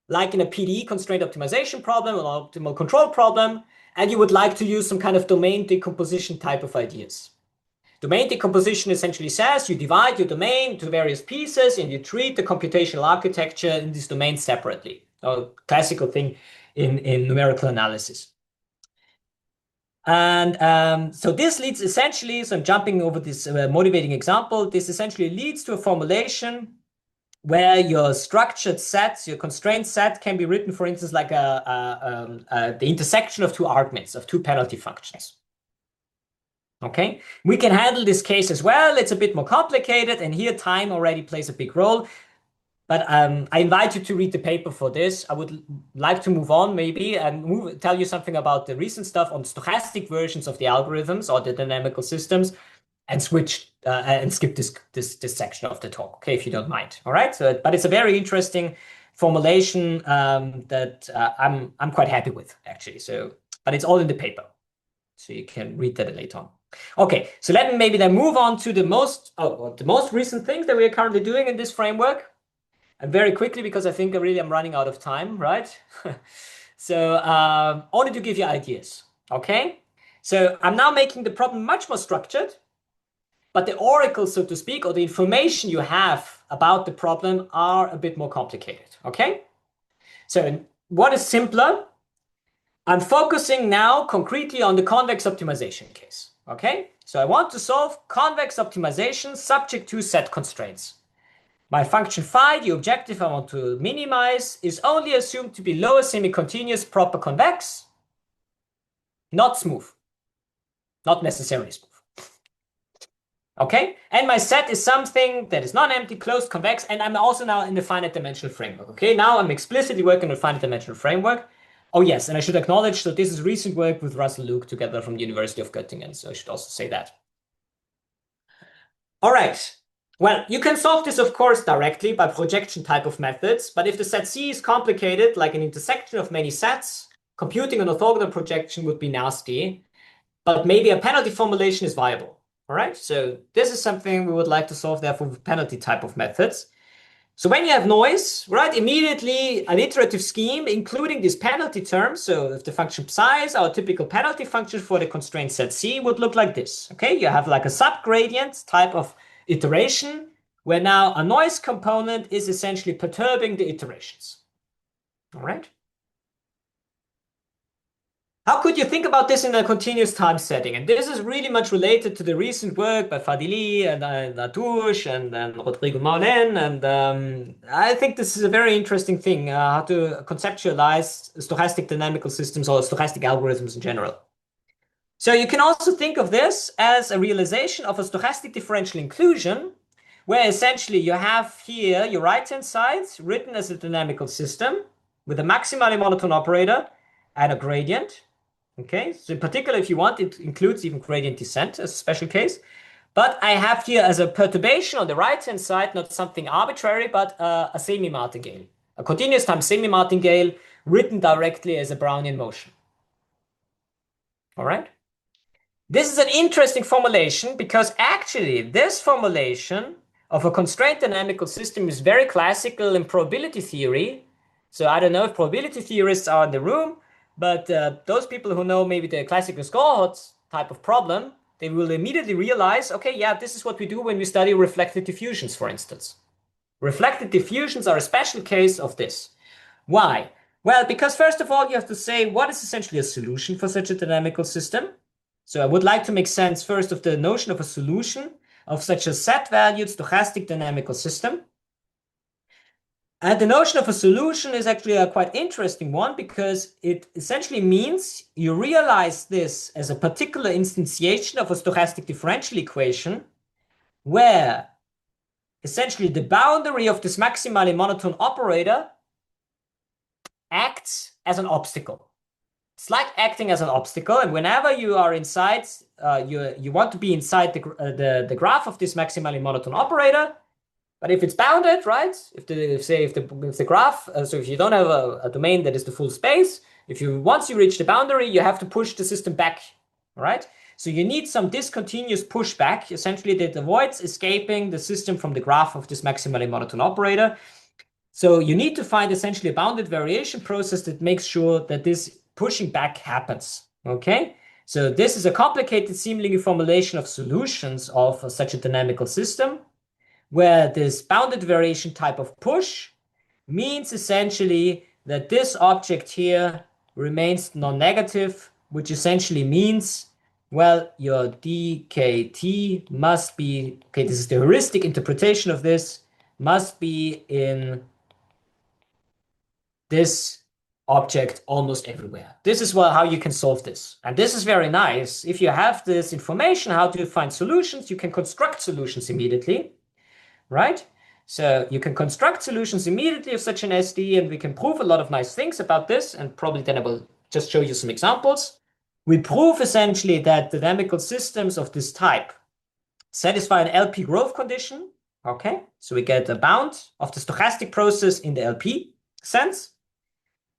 like in a PDE constraint optimization problem or optimal control problem, and you would like to use some kind of domain decomposition type of ideas. Domain decomposition essentially says you divide your domain to various pieces and you treat the computational architecture in these domains separately. A classical thing in numerical analysis. And so this leads essentially, so I'm jumping over this motivating example, this essentially leads to a formulation where your structured sets, your constraint set can be written, for instance, like the intersection of two arguments, of two penalty functions. Okay, we can handle this case as well. It's a bit more complicated, and here time already plays a big role. But I invite you to read the paper for this. I would like to move on maybe and tell you something about the recent stuff on stochastic versions of the algorithms or the dynamical systems, and switch and skip this section of the talk, okay, if you don't mind. All right. So, but it's a very interesting formulation that I'm quite happy with actually. So, but it's all in the paper, so you can read that later on. Okay. So let me maybe then move on to the most recent things that we are currently doing in this framework. And very quickly, because I think I'm running out of time, right? So only to give you ideas, okay? So I'm now making the problem much more structured, but the oracle, so to speak, or the information you have about the problem are a bit more complicated, okay? So what is simpler? I'm focusing now concretely on the convex optimization case, okay? So I want to solve convex optimization subject to set constraints. My function phi, the objective I want to minimize, is only assumed to be lower semi-continuous proper convex, not smooth, not necessarily smooth. Okay, and my set is something that is non-empty, closed, convex, and I'm also now in the finite dimensional framework. Okay, now I'm explicitly working on the finite dimensional framework. Oh yes, and I should acknowledge that this is recent work with Russell Luke together from the University of Göttingen, so I should also say that. All right. Well, you can solve this, of course, directly by projection type of methods, but if the set C is complicated, like an intersection of many sets, computing an orthogonal projection would be nasty, but maybe a penalty formulation is viable. All right, so this is something we would like to solve, therefore, with penalty type of methods. So when you have noise, right, immediately an iterative scheme, including these penalty terms, so if the function psi is our typical penalty function for the constraint set C, would look like this. Okay, you have like a subgradient type of iteration, where now a noise component is essentially perturbing the iterations. All right. How could you think about this in a continuous time setting? And this is really much related to the recent work by Fadili and Latouche and Rodrigo Maulen. And I think this is a very interesting thing, how to conceptualize stochastic dynamical systems or stochastic algorithms in general. So you can also think of this as a realization of a stochastic differential inclusion, where essentially you have here your right-hand side written as a dynamical system with a maximally monotone operator and a gradient. Okay, so in particular, if you want, it includes even gradient descent as a special case. But I have here as a perturbation on the right-hand side, not something arbitrary, but a semi-martingale, a continuous time semi-martingale written directly as a Brownian motion. All right. This is an interesting formulation because actually this formulation of a constraint dynamical system is very classical in probability theory. So I don't know if probability theorists are in the room, but those people who know maybe the classical Scorehots type of problem, they will immediately realize, okay, yeah, this is what we do when we study reflected diffusions, for instance. Reflected diffusions are a special case of this. Why? Well, because first of all, you have to say what is essentially a solution for such a dynamical system. So I would like to make sense first of the notion of a solution of such a set-valued stochastic dynamical system. And the notion of a solution is actually a quite interesting one because it essentially means you realize this as a particular instantiation of a stochastic differential equation where essentially the boundary of this maximally monotone operator acts as an obstacle. It's like acting as an obstacle, and whenever you are inside, you want to be inside the graph of this maximally monotone operator. But if it's bounded, right? If the graph, so if you don't have a domain that is the full space, once you reach the boundary, you have to push the system back, right? So you need some discontinuous pushback, essentially that avoids escaping the system from the graph of this maximally monotone operator. So you need to find essentially a bounded variation process that makes sure that this pushing back happens, okay? So this is a complicated seemingly formulation of solutions of such a dynamical system, where this bounded variation type of push means essentially that this object here remains non-negative, which essentially means, well, your dkt must be, okay, this is the heuristic interpretation of this, must be in this object almost everywhere. This is how you can solve this. And this is very nice. If you have this information, how to find solutions, you can construct solutions immediately, right? So you can construct solutions immediately of such an SD, and we can prove a lot of nice things about this. And probably then I will just show you some examples. We prove essentially that dynamical systems of this type satisfy an LP growth condition. Okay, so we get a bound of the stochastic process in the LP sense.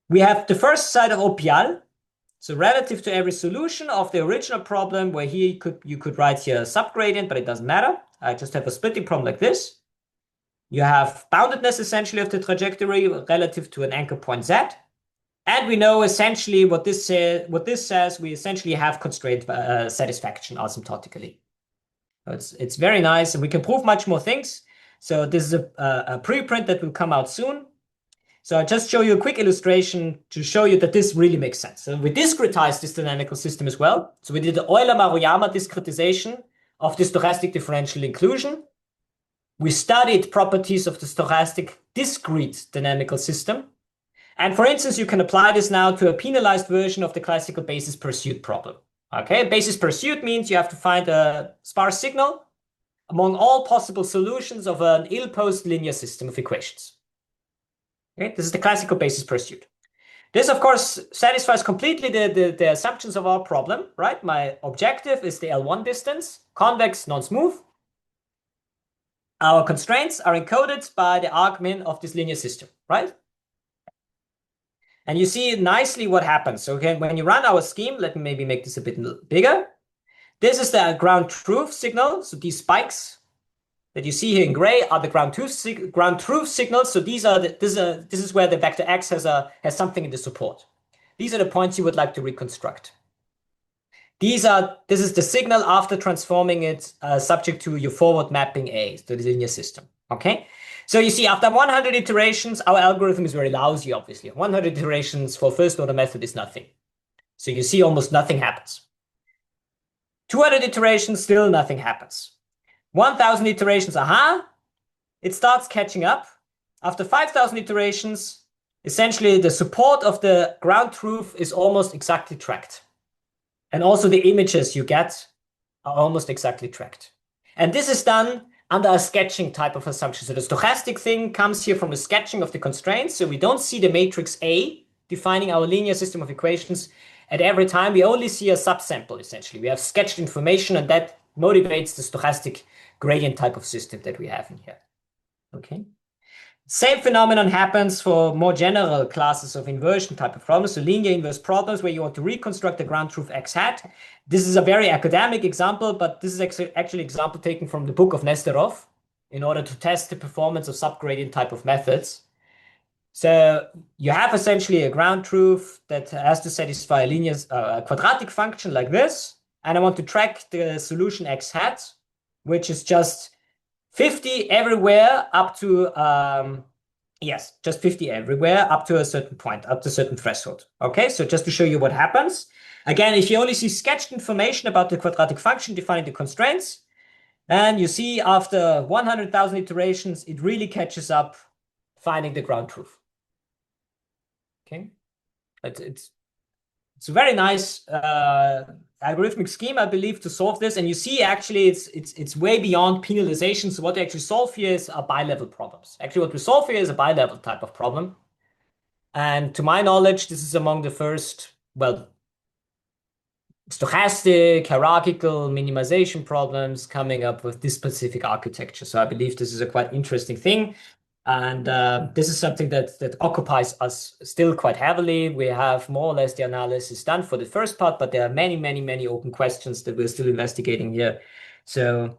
We have the first side of OPL, so relative to every solution of the original problem, where here you could write here a subgradient, but it doesn't matter. I just have a splitting problem like this. You have boundedness essentially of the trajectory relative to an anchor point Z. And we know essentially what this says, we essentially have constraint satisfaction asymptotically. It's very nice, and we can prove much more things. So this is a preprint that will come out soon. So I'll just show you a quick illustration to show you that this really makes sense. So we discretized this dynamical system as well. So we did the Euler-Maruyama discretization of the stochastic differential inclusion. We studied properties of the stochastic discrete dynamical system. And for instance, you can apply this now to a penalized version of the classical basis pursuit problem. Okay, basis pursuit means you have to find a sparse signal among all possible solutions of an ill-posed linear system of equations. Okay, this is the classical basis pursuit. This, of course, satisfies completely the assumptions of our problem, right? My objective is the L1 distance, convex, non-smooth. Our constraints are encoded by the argmin of this linear system, right? And you see nicely what happens. So again, when you run our scheme, let me maybe make this a bit bigger. This is the ground truth signal. So these spikes that you see here in gray are the ground truth signals. So this is where the vector x has something in the support. These are the points you would like to reconstruct. This is the signal after transforming it subject to your forward mapping A to the linear system. Okay, so you see after 100 iterations, our algorithm is very lousy. Obviously, 100 iterations for first order method is nothing. So you see almost nothing happens. 200 iterations, still nothing happens. 1,000 iterations, it starts catching up. After 5,000 iterations, essentially the support of the ground truth is almost exactly tracked. And also the images you get are almost exactly tracked. And this is done under a sketching type of assumption. So the stochastic thing comes here from a sketching of the constraints. So we don't see the matrix A defining our linear system of equations at every time. We only see a subsample, essentially. We have sketched information, and that motivates the stochastic gradient type of system that we have in here. Okay. Same phenomenon happens for more general classes of inversion type of problems, so linear inverse problems where you want to reconstruct the ground truth x hat. This is a very academic example, but this is actually an example taken from the book of Nesterov in order to test the performance of subgradient type of methods. So you have essentially a ground truth that has to satisfy a linear quadratic function like this, and I want to track the solution x hat, which is just 50 everywhere up to, yes, just 50 everywhere up to a certain point, up to a certain threshold. Okay, so just to show you what happens. Again, if you only see sketched information about the quadratic function defining the constraints, and you see after 100,000 iterations, it really catches up finding the ground truth. Okay, it's a very nice algorithmic scheme, I believe, to solve this. And you see, actually, it's way beyond penalization. So what we actually solve here is a bilevel problems. Actually, what we solve here is a bilevel type of problem. And to my knowledge, this is among the first, well, stochastic, hierarchical minimization problems coming up with this specific architecture. So I believe this is a quite interesting thing. And this is something that occupies us still quite heavily. We have more or less the analysis done for the first part, but there are many, many, many open questions that we're still investigating here. So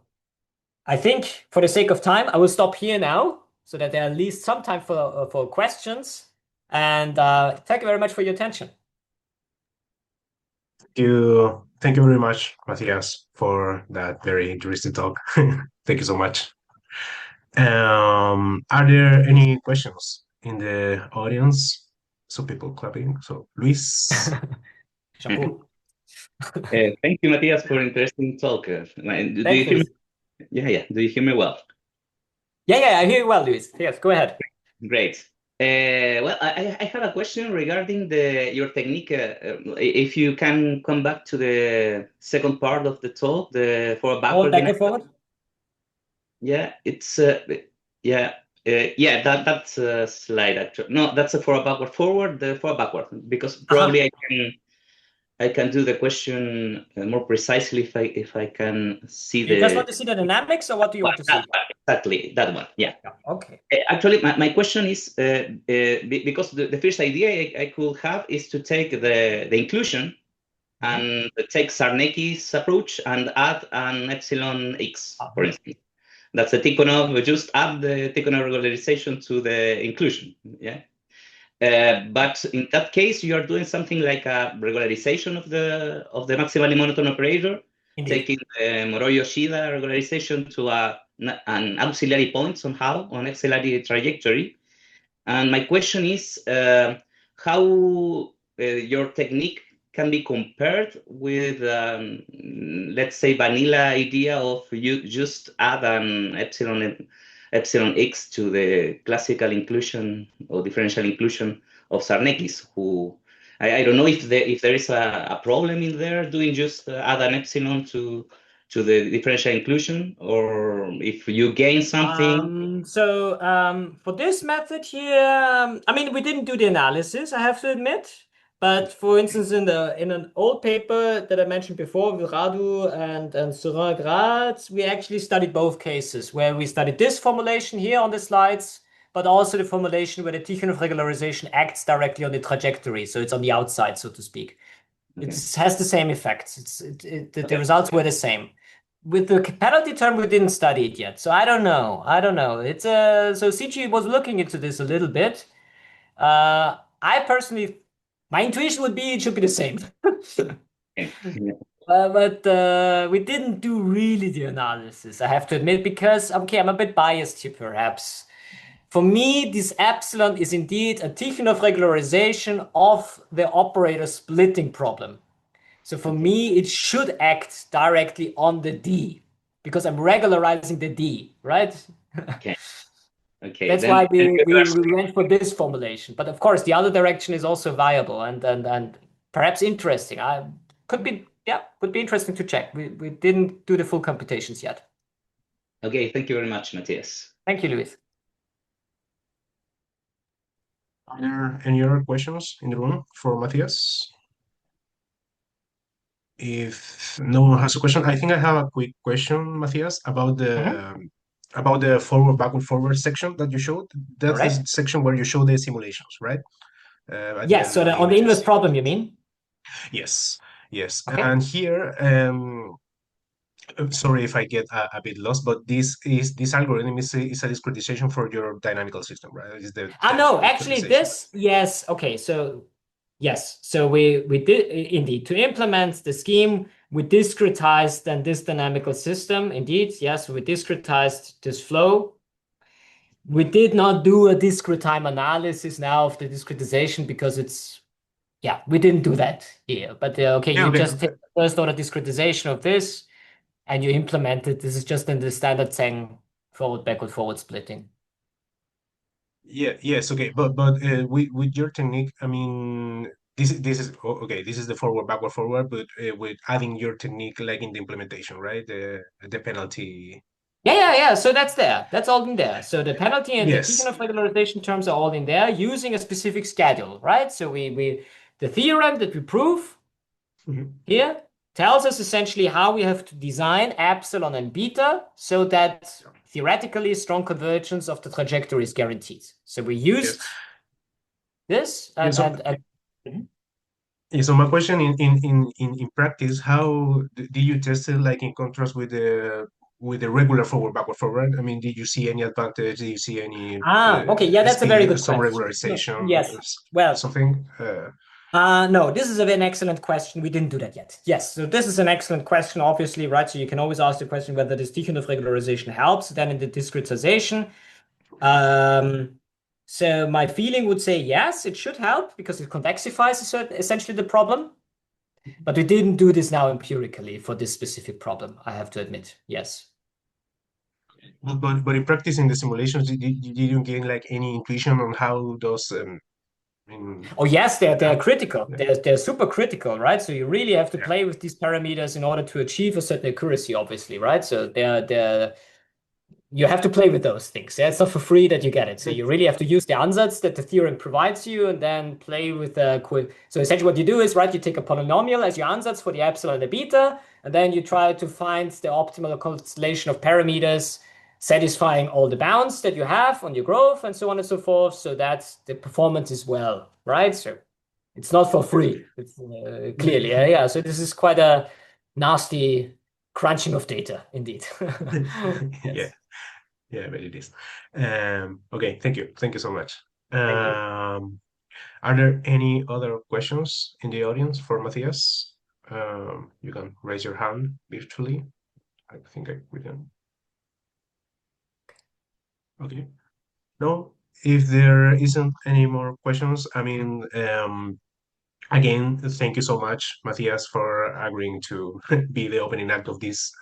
I think for the sake of time, I will stop here now so that there are at least some time for questions. And thank you very much for your attention. Thank you very much, Mathias, for that very interesting talk. Thank you so much. Are there any questions in the audience? So people clapping. So Luis. Chapeau. Thank you, Matthias, for interesting talk. Do you hear me? Yeah. Do you hear me well? Yeah, I hear you well, Luis. Yes, go ahead. Great. Well, I have a question regarding your technique. If you can come back to the second part of the talk, the forward backward. Back and forward. Yeah, it's that's a slide actually. No, that's a forward backward forward. The forward backward because probably I can do the question more precisely if I can see you just want to see the dynamics, or what do you want to see? Exactly, that one. Yeah. Okay. Actually, my question is because the first idea I could have is to take the inclusion and take Sarnecki's approach and add an epsilon x, for instance. That's the Tikhonov. Just add the Tikhonov regularization to the inclusion. Yeah. But in that case, you are doing something like a regularization of the maximally monotone operator, taking the Moro-Yoshida regularization to an auxiliary point somehow on auxiliary trajectory. And my question is how your technique can be compared with, let's say, vanilla idea of you just add an epsilon x to the classical inclusion or differential inclusion of Sarneckis, who I don't know if there is a problem in there doing just add an epsilon to the differential inclusion, or if you gain something. For this method here, I mean, we didn't do the analysis, I have to admit. But for instance, in an old paper that I mentioned before with Radu and Surin-Graz, we actually studied both cases, where we studied this formulation here on the slides, but also the formulation where the Tikhonov regularization acts directly on the trajectory, so it's on the outside, so to speak. Okay. It has the same effects. The results were the same. With the penalty term, we didn't study it yet, so I don't know. It's so CG was looking into this a little bit. I personally, my intuition would be it should be the same. But we didn't do really the analysis, I have to admit, because, okay, I'm a bit biased here, perhaps. For me, this epsilon is indeed a Tikhonov regularization of the operator splitting problem. So for me, it should act directly on the D, because I'm regularizing the D, right? Okay. That's why we went for this formulation. But of course, the other direction is also viable and perhaps interesting. Could be yeah, would be interesting to check. We didn't do the full computations yet. Okay, thank you very much, Matthias. Thank you, Luis. Are there any other questions in the room for Mathias? If no one has a question, I think I have a quick question, Mathias, about the forward, backward, forward section that you showed. That's the Correct. section where you show the simulations, right? At the Yes, end so of the on the inverse images. problem, you mean? Yes, yes. Okay. And here, I'm sorry if I get a bit lost, but this algorithm is a discretization for your dynamical system, right? Is the No, temp actually discretization. this, yes. Okay, so yes, so we did indeed to implement the scheme, we discretized then this dynamical system. Indeed, yes, we discretized this flow. We did not do a discrete time analysis now of the discretization because it's, yeah, we didn't do that here. But okay, Yeah, you okay. just take the first order discretization of this and you implement it. This is just in the standard thing, forward, backward, forward splitting. Yeah, yes, okay, but with your technique, I mean, this is okay. This is the forward, backward, forward, but with adding your technique like in the implementation, right? The penalty. Yeah. So that's there. That's all in there. So the penalty and the Yes. Tikhonov regularization terms are all in there using a specific schedule, right? So the theorem that we prove Mhm. here tells us essentially how we have to design epsilon and beta so that theoretically strong convergence of the trajectory is guaranteed. So we Yes. used this Yeah, and Mhm. yeah, so my question in practice, how did you test it like in contrast with the regular forward, backward, forward? I mean, did you see any advantage? Did you see any Okay, yeah, that's a very speed, good some question. regularization, Yes. Well, something? no, this is an excellent question. We didn't do that yet. Yes, so this is an excellent question, obviously, right? So you can always ask the question whether this Tikhonov regularization helps then in the discretization. So my feeling would say yes, it should help because it convexifies essentially the problem. But we didn't do this now empirically for this specific problem, I have to admit. Yes. But in practice in the simulations, did you gain like any intuition on how those Oh yes, they're critical. yeah. They're super critical, right? So you really have to play with these parameters in order to achieve a certain accuracy, obviously, right? So they're you have to play with those things. Yeah, it's not for free that you get it. So you really have to use the ansatz that the theorem provides you and then play with the so essentially what you do is, right, you take a polynomial as your ansatz for the epsilon and the beta, and then you try to find the optimal constellation of parameters satisfying all the bounds that you have on your growth and so on and so forth, so that the performance is well, right? So it's not for free. It's clearly, yeah. So this is quite a nasty crunching of data, indeed. Yeah, Yes. yeah, but it is. Okay, thank you so much. Thank you. Are there any other questions in the audience for Matthias? You can raise your hand virtually. I think we can. Okay. No, if there isn't any more questions, I mean, again, thank you so much, Matthias, for agreeing to be the opening act of this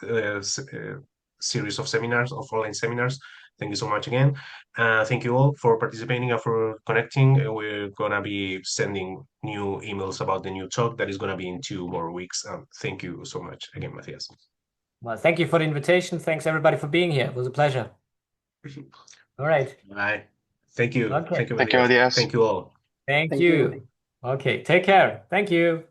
series of seminars, of online seminars. Thank you so much again. Thank you all for participating and for connecting. We're gonna be sending new emails about the new talk that is gonna be in 2 more weeks. Thank you so much again, Matthias. Well, thank you for the invitation. Thanks everybody for being here. It was a pleasure. All right. Bye. Thank you. Okay. Thank you, Thank you, Matthias. Mathias. Thank you all. Thank Thank you. you. Okay. Take care. Thank you.